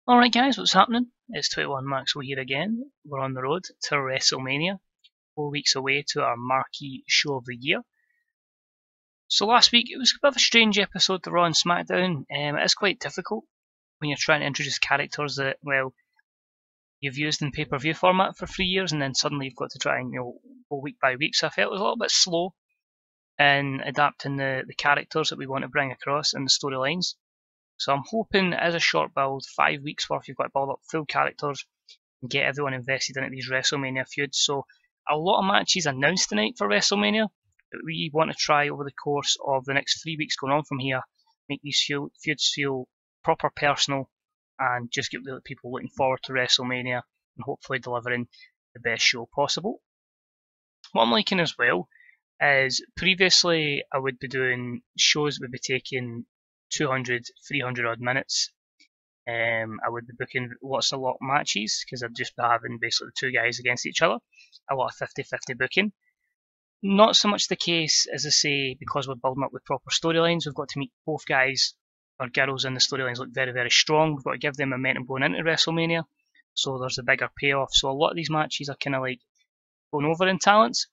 Alright guys, what's happening? It's 21 Maxwell here again. We're on the road to Wrestlemania, 4 weeks away to our marquee show of the year. So last week it was a bit of a strange episode to Raw and SmackDown. It is quite difficult when you're trying to introduce characters that, well, you've used in pay-per-view format for 3 years and then suddenly you've got to try and go week by week. So I felt it was a little bit slow in adapting the characters that we want to bring across and the storylines. So I'm hoping as a short build, 5 weeks worth, you've got to build up full characters and get everyone invested in these WrestleMania feuds. So a lot of matches announced tonight for WrestleMania that we want to try over the course of the next 3 weeks going on from here, make these feuds feel proper personal and just get the people looking forward to WrestleMania and hopefully delivering the best show possible. What I'm liking as well is previously I would be doing shows that would be taking 200, 300 odd minutes. I would be booking lots of matches because I'd just be having basically the two guys against each other. A lot of 50-50 booking. Not so much the case, as I say, because we're building up with proper storylines. We've got to make both guys or girls in the storylines look very, very strong. We've got to give them momentum going into WrestleMania. So there's a bigger payoff. So a lot of these matches are kind of like going over in talents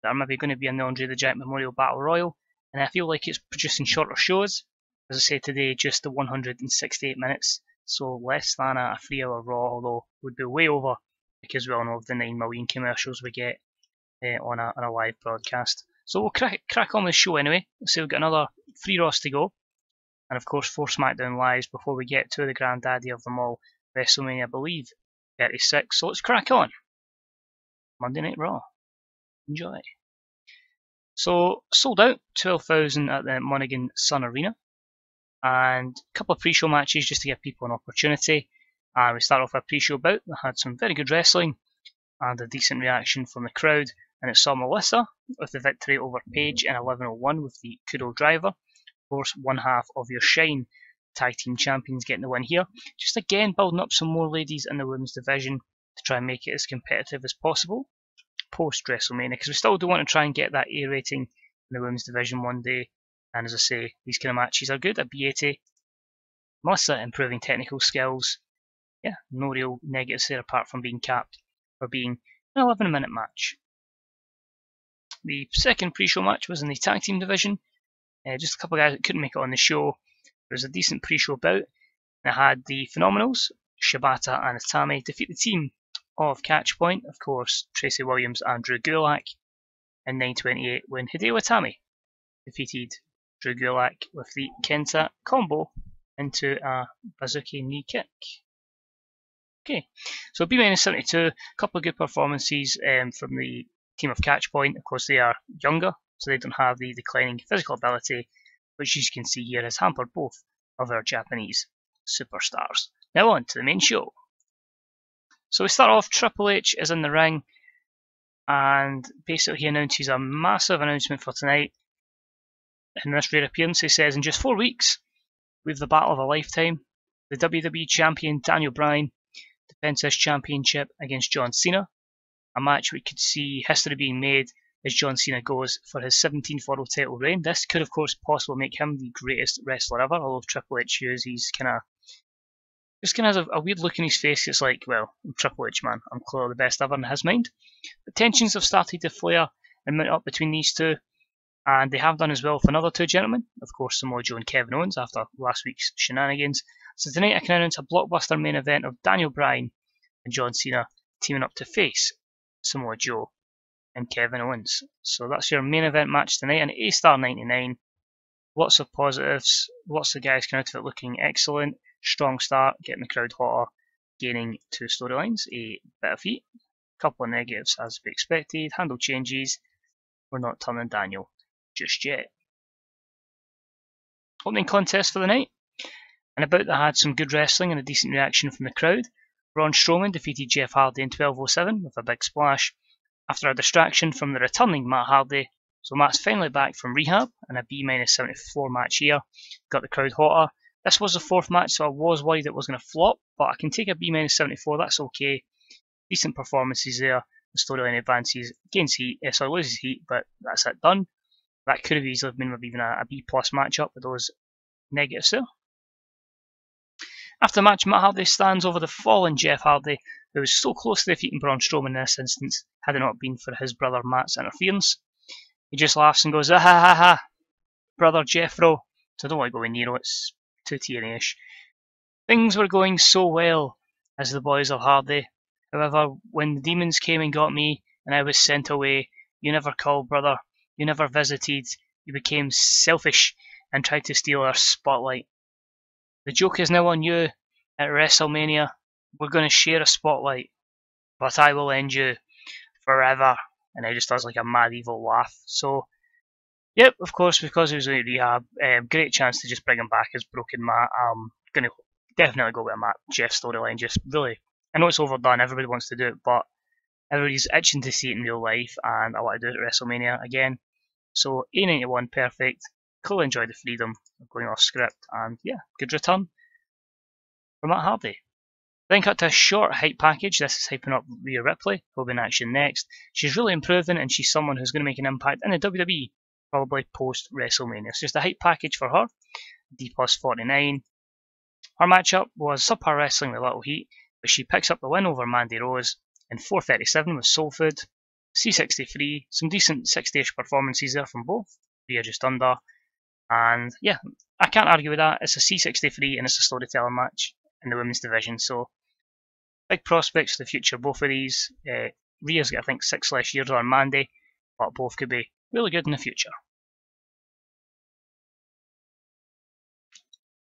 that are maybe going to be in the Andre the Giant Memorial Battle Royal. And I feel like it's producing shorter shows. As I say today, just the 168 minutes, so less than a 3-hour Raw, although would be way over because we all know of the 9 million commercials we get on a live broadcast. So we'll crack on with the show anyway. So we've got another 3 Raws to go, and of course 4 SmackDown Lives before we get to the granddaddy of them all, WrestleMania, I believe, 36. So let's crack on. Monday Night Raw. Enjoy. So sold out, 12,000 at the Monaghan Sun Arena. And a couple of pre-show matches just to give people an opportunity. And we start off with a pre-show bout that had some very good wrestling and a decent reaction from the crowd. And it saw Melissa with the victory over Paige in 11:01 with the Kudo driver. Of course, one half of your Shine tag team champions getting the win here. Just again building up some more ladies in the women's division to try and make it as competitive as possible post WrestleMania, because we still do want to try and get that A rating in the women's division one day. And as I say, these kind of matches are good. A B80, Melissa improving technical skills. Yeah, no real negatives there apart from being capped for being an 11-minute match. The second pre-show match was in the tag team division. Just a couple of guys that couldn't make it on the show. It was a decent pre-show bout. It had the Phenomenals, Shibata and Atami, defeat the team of Catchpoint, of course, Tracy Williams and Drew Gulak, in 9:28 when Hideo Itami defeated Drew Gulak with the Kenta combo into a Bazooki knee kick. Okay, so B-72, a couple of good performances from the team of Catchpoint. Of course, they are younger, so they don't have the declining physical ability, which you can see here has hampered both of our Japanese superstars. Now on to the main show. So we start off, Triple H is in the ring, and basically he announces a massive announcement for tonight. In this rare appearance, he says, in just 4 weeks, we have the battle of a lifetime. The WWE Champion Daniel Bryan defends his championship against John Cena. A match we could see history being made as John Cena goes for his 17th world title reign. This could, of course, possibly make him the greatest wrestler ever, although Triple H is, he's kind of has a weird look in his face. It's like, well, I'm Triple H, man. I'm clearly the best ever in his mind. But tensions have started to flare and mount up between these two. And they have done as well with another two gentlemen, of course Samoa Joe and Kevin Owens after last week's shenanigans. So tonight I can announce a blockbuster main event of Daniel Bryan and John Cena teaming up to face Samoa Joe and Kevin Owens. So that's your main event match tonight, an A-star 99. Lots of positives, lots of guys coming out of it looking excellent. Strong start, getting the crowd hotter, gaining 2 storylines, a bit of heat. A couple of negatives as we expected, handle changes. We're not turning Daniel just yet. Opening contest for the night, and about that had some good wrestling and a decent reaction from the crowd. Braun Strowman defeated Jeff Hardy in 12:07 with a big splash after a distraction from the returning Matt Hardy. So Matt's finally back from rehab, and a B-74 match here got the crowd hotter. This was the 4th match, so I was worried it was going to flop, but I can take a B-74, that's okay. Decent performances there. The storyline advances, gains heat, loses heat, but that's it, done. That could have easily been maybe even a B+ matchup with those negatives there. After the match, Matt Hardy stands over the fallen Jeff Hardy, who was so close to defeating Braun Strowman in this instance had it not been for his brother Matt's interference. He just laughs and goes, ah ha ha ha, brother Jeffro. So I don't want to go with Nero, it's too TNA-ish. Things were going so well as the boys of Hardy. However, when the demons came and got me and I was sent away, you never called, brother. You never visited. You became selfish and tried to steal our spotlight. The joke is now on you at WrestleMania. We're going to share a spotlight, but I will end you forever. And he just does like a mad evil laugh. So, yep, of course, because he was in rehab, great chance to just bring him back as Broken Matt. I'm going to definitely go with a Matt Jeff storyline. Just really, I know it's overdone, everybody wants to do it, but everybody's itching to see it in real life, and I want to do it at WrestleMania again. So, A91, perfect. Clearly enjoyed the freedom of going off script, and yeah, good return from Matt Hardy. Then cut to a short hype package. This is hyping up Rhea Ripley, who'll be in action next. She's really improving, and she's someone who's going to make an impact in the WWE, probably post WrestleMania. So just a hype package for her. D plus 49. Her matchup was subpar wrestling with little heat, but she picks up the win over Mandy Rose in 4:37 with Soul Food. C63, some decent 60-ish performances there from both. Rhea just under. And yeah, I can't argue with that. It's a C63 and it's a storytelling match in the women's division. So big prospects for the future, both of these. Rhea's got, I think, 6 less years on Mandy, but both could be really good in the future.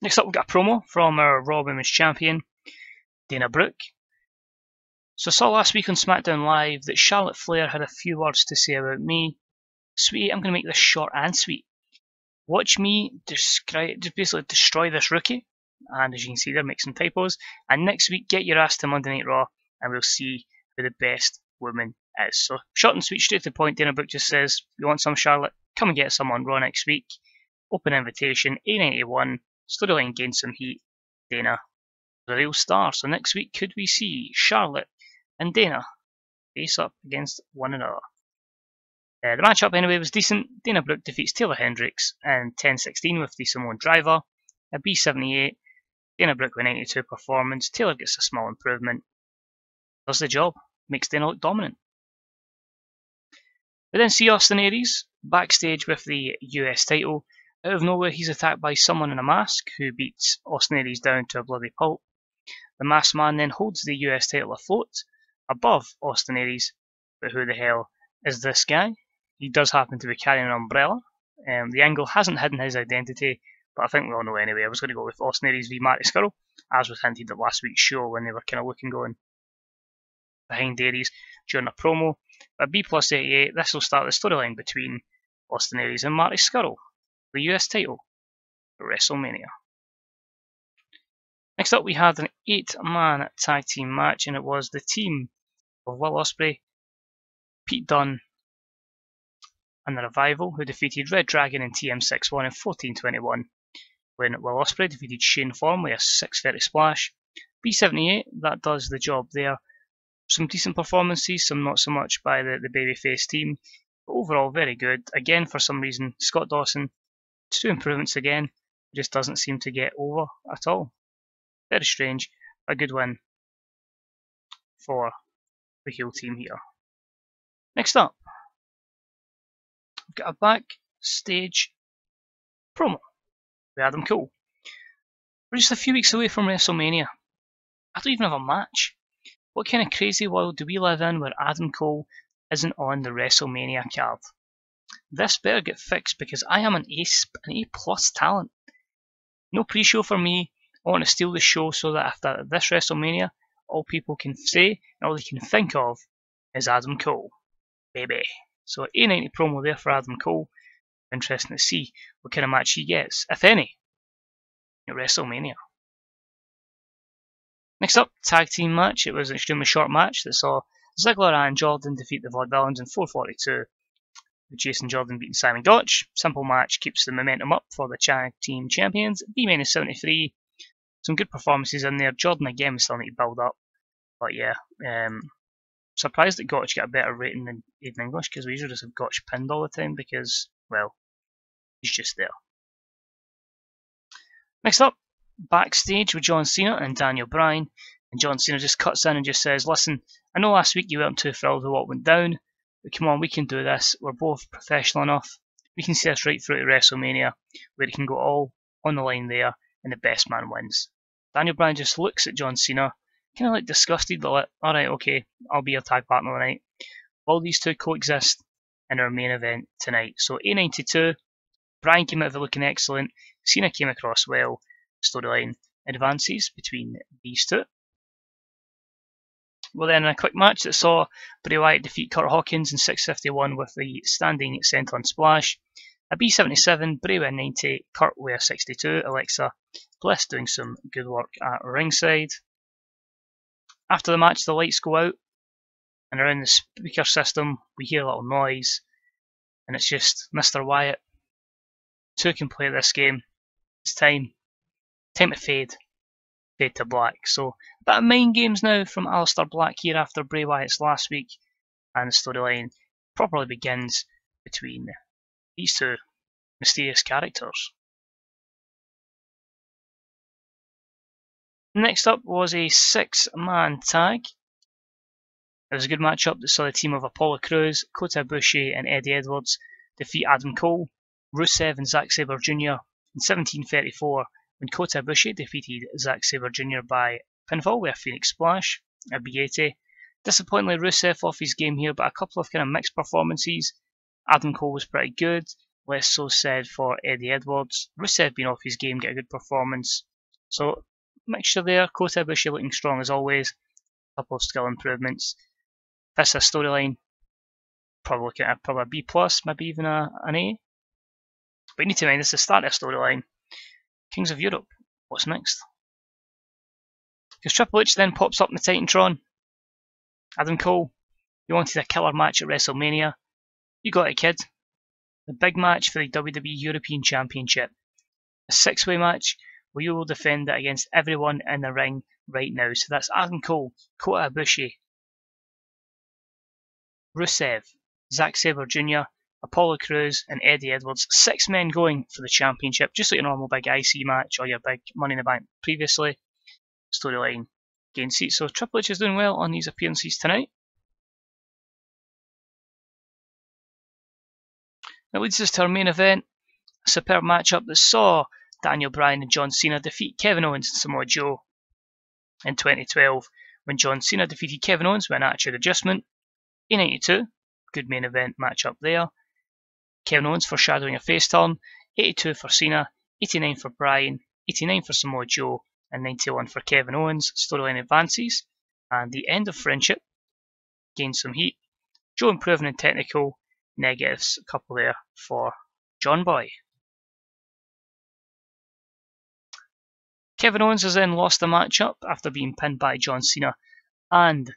Next up, we've got a promo from our Raw Women's Champion, Dana Brooke. So I saw last week on SmackDown Live that Charlotte Flair had a few words to say about me. Sweetie, I'm going to make this short and sweet. Watch me just basically destroy this rookie. And as you can see there, make some typos. And next week, get your ass to Monday Night Raw, and we'll see who the best woman is. So short and sweet, straight to the point. Dana Brooke just says, you want some, Charlotte? Come and get some on Raw next week. Open invitation, A91. Storyline gains some heat. Dana, the real star. So next week, could we see Charlotte and Dana face up against one another? The matchup anyway was decent. Dana Brooke defeats Taylor Hendricks in 10:16 with the Samoan Driver. A B78. Dana Brooke with 92 performance. Taylor gets a small improvement. Does the job. Makes Dana look dominant. We then see Austin Aries backstage with the US title. Out of nowhere, he's attacked by someone in a mask who beats Austin Aries down to a bloody pulp. The masked man then holds the US title afloat above Austin Aries. But who the hell is this guy? He does happen to be carrying an umbrella. The angle hasn't hidden his identity, but I think we all know anyway. I was going to go with Austin Aries v Marty Scurll, as was hinted at last week's show when they were kind of looking going behind Aries during a promo. But B plus 88, this will start the storyline between Austin Aries and Marty Scurll, the US title for WrestleMania. Next up, we had an 8-man tag team match, and it was the team of Will Ospreay, Pete Dunne, and the Revival, who defeated Red Dragon and TM61 in 14:21, when Will Ospreay defeated Shane Thorne with a 6:30 splash. B78, that does the job there. Some decent performances, some not so much by the babyface team, but overall very good. Again, for some reason, Scott Dawson, 2 improvements again, just doesn't seem to get over at all. Very strange. A good win for the heel team here. Next up, we've got a backstage promo with Adam Cole. We're just a few weeks away from WrestleMania. I don't even have a match. What kind of crazy world do we live in where Adam Cole isn't on the WrestleMania card? This better get fixed because I am an A+ talent. No pre-show for me. I want to steal the show so that after this WrestleMania, all people can say and all they can think of is Adam Cole. Baby. So A90 promo there for Adam Cole. Interesting to see what kind of match he gets, if any, at WrestleMania. Next up, tag team match. It was an extremely short match that saw Ziggler and Jordan defeat the Vaudevillains in 4:42, with Jason Jordan beating Simon Gotch. Simple match, keeps the momentum up for the tag team champions. B-73. Some good performances in there. Jordan again, we still need to build up. But yeah, surprised that Gotch got a better rating than Aiden English, because we usually just have Gotch pinned all the time because, well, he's just there. Next up, backstage with John Cena and Daniel Bryan, and John Cena just cuts in and just says, listen, I know last week you weren't too thrilled with what went down, but come on, we can do this. We're both professional enough. We can see us right through to WrestleMania, where it can go all on the line there, and the best man wins. Daniel Bryan just looks at John Cena, kind of like disgusted, but like, alright, okay, I'll be your tag partner tonight. All these two coexist in our main event tonight. So A92, Bryan came out of it looking excellent, Cena came across well, storyline advances between these two. Well then, in a quick match that saw Bray Wyatt defeat Kurt Hawkins in 651 with the standing senton splash. A B77, Bray with 90, Kurt with 62, Alexa Bliss doing some good work at ringside. After the match, the lights go out, and around the speaker system, we hear a little noise, and it's just Mr. Wyatt. Two can play this game. It's time to fade to black. So, a bit of mind games now from Aleister Black here after Bray Wyatt's last week, and the storyline properly begins between these two mysterious characters. Next up was a 6-man tag. It was a good matchup that saw the team of Apollo Crews, Kota Ibushi and Eddie Edwards defeat Adam Cole, Rusev and Zack Sabre Jr. in 1734 when Kota Ibushi defeated Zack Sabre Jr. by pinfall with a Phoenix Splash at B80. Disappointingly, Rusev off his game here, but a couple of kind of mixed performances. Adam Cole was pretty good, less so said for Eddie Edwards. Rusev being off his game, get a good performance. So, mixture there. Kota Ibushi looking strong as always. A couple of skill improvements. This is a storyline. Probably looking at a B+, maybe even an A. But you need to mind, this is the start of a storyline. Kings of Europe. What's next? Because Triple H then pops up in the Titantron. Adam Cole, you wanted a killer match at WrestleMania. You got it, kid. The big match for the WWE European Championship. A 6-way match where you will defend it against everyone in the ring right now. So that's Adam Cole, Kota Ibushi, Rusev, Zack Sabre Jr., Apollo Crews and Eddie Edwards. 6 men going for the championship, just like a normal big IC match or your big Money in the Bank previously. Storyline gain seats. So Triple H is doing well on these appearances tonight. That leads us to our main event. A superb matchup that saw Daniel Bryan and John Cena defeat Kevin Owens and Samoa Joe in 2012 when John Cena defeated Kevin Owens with an attitude adjustment. A92, good main event matchup there. Kevin Owens foreshadowing a face turn. 82 for Cena, 89 for Bryan, 89 for Samoa Joe, and 91 for Kevin Owens. Storyline advances, and the end of friendship gains some heat. Joe improving in technical, negatives, a couple there for John Boy. Kevin Owens has then lost the matchup after being pinned by John Cena, and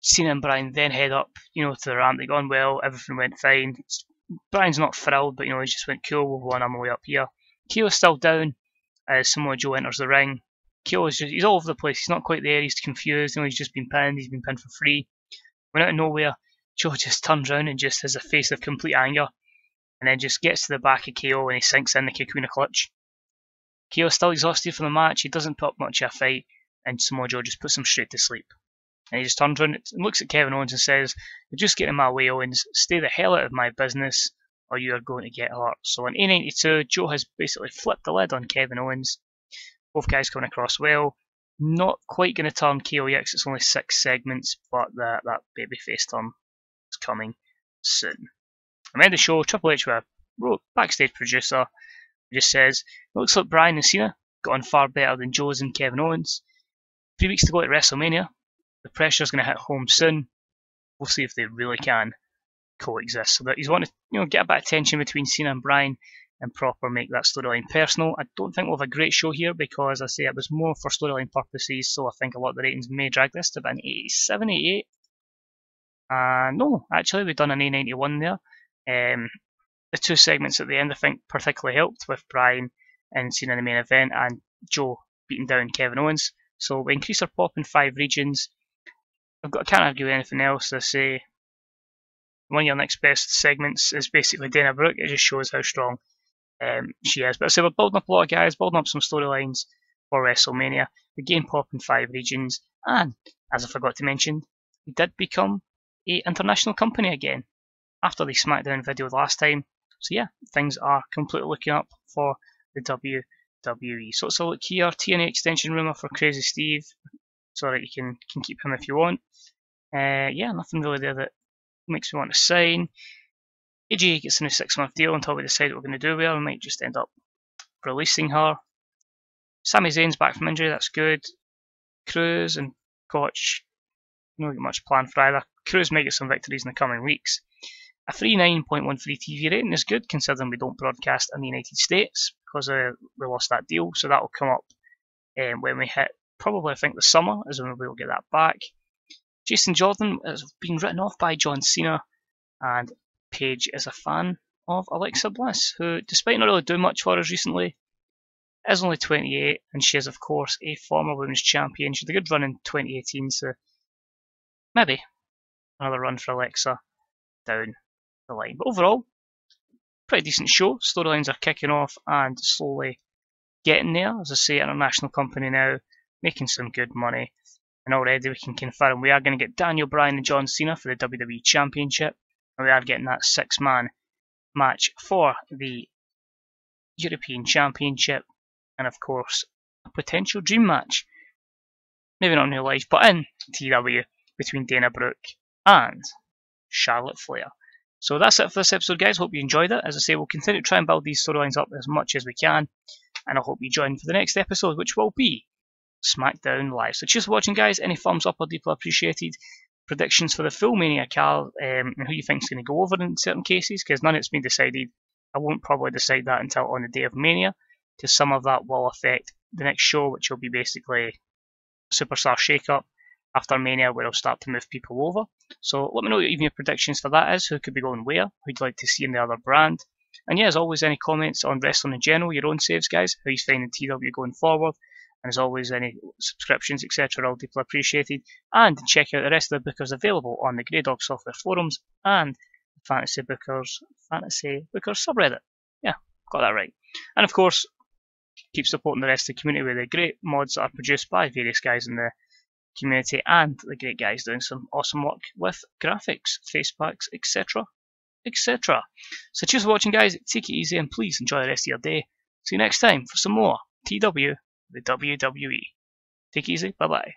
Cena and Bryan then head up, to the ramp. They gone well, everything went fine. Bryan's not thrilled, but he just went cool. We've won, I'm way up here. KO's still down as Samoa Joe enters the ring. He's all over the place. He's not quite there. He's confused. He's just been pinned. He's been pinned for free. When out of nowhere, Joe just turns around and just has a face of complete anger, and then just gets to the back of KO and he sinks in the Kakuna clutch. KO's still exhausted from the match. He doesn't put up much of a fight, and Samoa Joe just puts him straight to sleep. And he just turns around and looks at Kevin Owens and says, "You're just getting in my way, Owens. Stay the hell out of my business, or you are going to get hurt." So in A92, Joe has basically flipped the lid on Kevin Owens. Both guys coming across well. Not quite going to turn KO yet because it's only 6 segments, but that babyface turn is coming soon. I'm end the show. Triple H with a backstage producer who just says, "It looks like Bryan and Cena got on far better than Joe's and Kevin Owens. 3 weeks to go at WrestleMania. The pressure's going to hit home soon. We'll see if they really can coexist." So that he's wanting to get a bit of tension between Cena and Bryan and proper make that storyline personal. I don't think we'll have a great show here because I say it was more for storyline purposes, so I think a lot of the ratings may drag this to about an 87, 88. No, actually we've done an A91 there. The 2 segments at the end I think particularly helped with Bryan and Cena in the main event and Joe beating down Kevin Owens. So we increase our pop in 5 regions. I can't argue with anything else. I say one of your next best segments is basically Dana Brooke. It just shows how strong she is. But I say we're building up a lot of guys, building up some storylines for WrestleMania. We gained pop in 5 regions, and as I forgot to mention, we did become an international company again after the SmackDown video last time. So yeah, things are completely looking up for the WWE. So let's look here. TNA extension rumour for Crazy Steve. It's alright, you can keep him if you want. Yeah, nothing really there that makes me want to sign. AJ gets a new 6-month deal until we decide what we're going to do with her. We might just end up releasing her. Sami Zayn's back from injury, that's good. Cruz and Koch, not much planned for either. Cruz might get some victories in the coming weeks. A free 9.13 TV rating is good considering we don't broadcast in the United States because we lost that deal, so that will come up when we hit probably I think the summer is when we'll get that back. Jason Jordan has been written off by John Cena, and Paige is a fan of Alexa Bliss, who despite not really doing much for us recently, is only 28 and she is of course a former women's champion. She had a good run in 2018, so maybe another run for Alexa down the line. But overall, pretty decent show. Storylines are kicking off and slowly getting there. As I say, international company now, making some good money. And already we can confirm we are going to get Daniel Bryan and John Cena for the WWE Championship. And we are getting that 6-man match for the European Championship. And of course, a potential dream match. Maybe not in real life, but in TEW between Dana Brooke and Charlotte Flair. So that's it for this episode, guys. Hope you enjoyed it. As I say, we'll continue to try and build these storylines up as much as we can. And I hope you join for the next episode, which will be SmackDown Live. So cheers for watching, guys. Any thumbs up are deeply appreciated. Predictions for the full Mania card, and who you think is going to go over in certain cases, because none of it's been decided. I won't probably decide that until on the day of Mania, because some of that will affect the next show, which will be basically Superstar Shake-Up after Mania, where I'll start to move people over. So let me know what even your predictions for that is, who could be going where, who you'd like to see in the other brand. And yeah, as always, any comments on wrestling in general, your own saves, guys, how you finding TW going forward. And as always, any subscriptions, etc. are all deeply appreciated. And check out the rest of the bookers available on the Grey Dog Software forums and the Fantasy Bookers subreddit. Yeah, got that right. And of course, keep supporting the rest of the community with the great mods that are produced by various guys in the community and the great guys doing some awesome work with graphics, face packs, etc. etc. So cheers for watching, guys. Take it easy and please enjoy the rest of your day. See you next time for some more TW, the WWE. Take it easy. Bye bye.